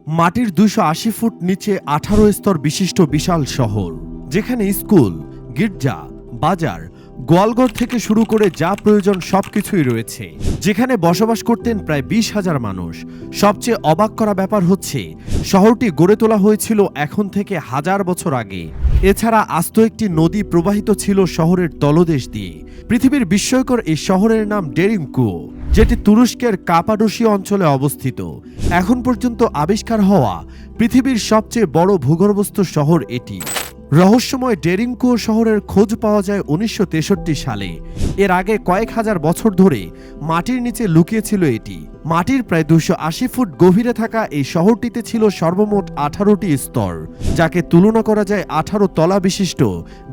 মাটির ২৮০ ফুট নিচে ১৮ স্তর বিশিষ্ট বিশাল শহর, যেখানে স্কুল, গির্জা, বাজার, গোয়ালঘর থেকে শুরু করে যা প্রয়োজন সবকিছুই রয়েছে। যেখানে বসবাস করতেন প্রায় ২০,০০০ মানুষ। সবচেয়ে অবাক করা ব্যাপার হচ্ছে, শহরটি গড়ে তোলা হয়েছিল এখন থেকে ১০০০ বছর আগে। এছাড়া আস্ত একটি নদী প্রবাহিত ছিল শহরের তলদেশ দিয়ে। পৃথিবীর বিস্ময়কর এই শহরের নাম ডেরিঙ্কুয়ো, যেটি তুরস্কের কাপাডোসিয়া অঞ্চলে অবস্থিত। এখন পর্যন্ত আবিষ্কার হওয়া পৃথিবীর সবচেয়ে বড় ভূগর্ভস্থ শহর এটি। রহস্যময় ডেরিঙ্কুয়ো শহরের খোঁজ পাওয়া যায় ১৯৬৩ সালে। এর আগে কয়েক হাজার বছর ধরে মাটির নিচে লুকিয়ে ছিল এটি। মাটির প্রায় ২৮০ ফুট গভীরে থাকা এই শহরটিতে ছিল সর্বমোট ১৮টি স্তর, যাকে তুলনা করা যায় ১৮ তলা বিশিষ্ট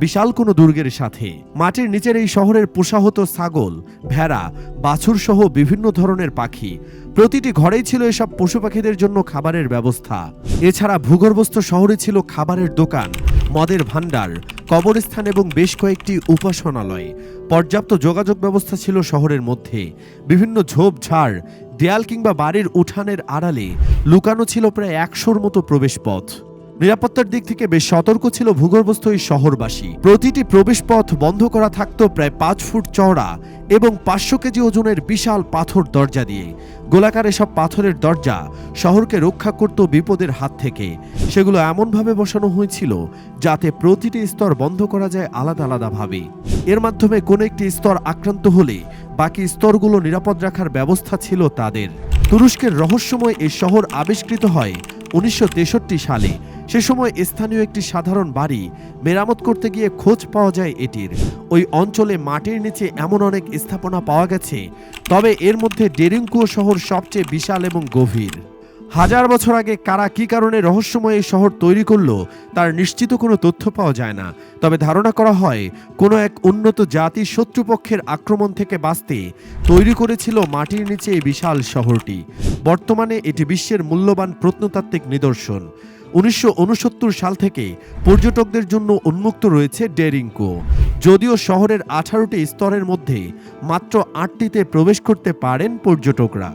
বিশাল কোনো দুর্গের সাথে। মাটির নিচের এই শহরের পোষা হতো ছাগল, ভেড়া, বাছুর সহ বিভিন্ন ধরনের পাখি। প্রতিটি ঘরেই ছিল এসব পশু পাখিদের জন্য খাবারের ব্যবস্থা। এছাড়া ভূগর্ভস্থ শহরে ছিল খাবারের দোকান, মদের ভাণ্ডার, কবরস্থান এবং বেশ কয়েকটি উপাসনালয়। পর্যাপ্ত যোগাযোগ ব্যবস্থা ছিল শহরের মধ্যে। বিভিন্ন ঝোপঝাড়, দেয়াল কিংবা বাড়ির উঠানের আড়ালে লুকানো ছিল প্রায় ১০০-র মতো প্রবেশপথ। নিরাপত্তার দিক থেকে বেশ সতর্ক ছিল ভূগর্ভস্থ এই শহরবাসী। প্রতিটি প্রবেশপথ বন্ধ করা থাকত প্রায় ৫ ফুট চওড়া এবং ৫০০ কেজি ওজনের বিশাল পাথর দরজা দিয়ে। গোলাকার এসব পাথরের দরজা শহরকে রক্ষা করত বিপদের হাত থেকে। সেগুলো এমনভাবে বসানো হয়েছিল যাতে প্রতিটি স্তর বন্ধ করা যায় আলাদা আলাদাভাবে। এর মাধ্যমে কোনো একটি স্তর আক্রান্ত হলে বাকি স্তরগুলো নিরাপদ রাখার ব্যবস্থা ছিল তাদের। তুরস্কের রহস্যময় এই শহর আবিষ্কৃত হয় ১৯৬৩ সালে। সে সময় স্থানীয় একটি সাধারণ বাড়ি মেরামত করতে গিয়ে খোঁজ পাওয়া যায় এটির। ওই অঞ্চলে মাটির নিচে এমন অনেক স্থাপনা পাওয়া গেছে, তবে এর মধ্যে ডেরিঙ্কুয়ো শহর সবচেয়ে বিশাল এবং গভীর। ১০০০ বছর আগে কারা কি কারণে রহস্যময় এই শহর তৈরি করলো তার নিশ্চিত কোনো তথ্য পাওয়া যায় না। তবে ধারণা করা হয় কোনো এক উন্নত জাতি শত্রুপক্ষের আক্রমণ থেকে বাঁচতে তৈরি করেছিল মাটির নিচে এই বিশাল শহরটি। বর্তমানে এটি বিশ্বের মূল্যবান প্রত্নতাত্ত্বিক নিদর্শন। ১৯৬৯ সাল থেকে পর্যটকদের জন্য উন্মুক্ত রয়েছে ডেরিঙ্কুয়ো। যদিও শহরের ১৮টি স্তরের মধ্যে মাত্র ৮টিতে প্রবেশ করতে পারেন পর্যটকরা।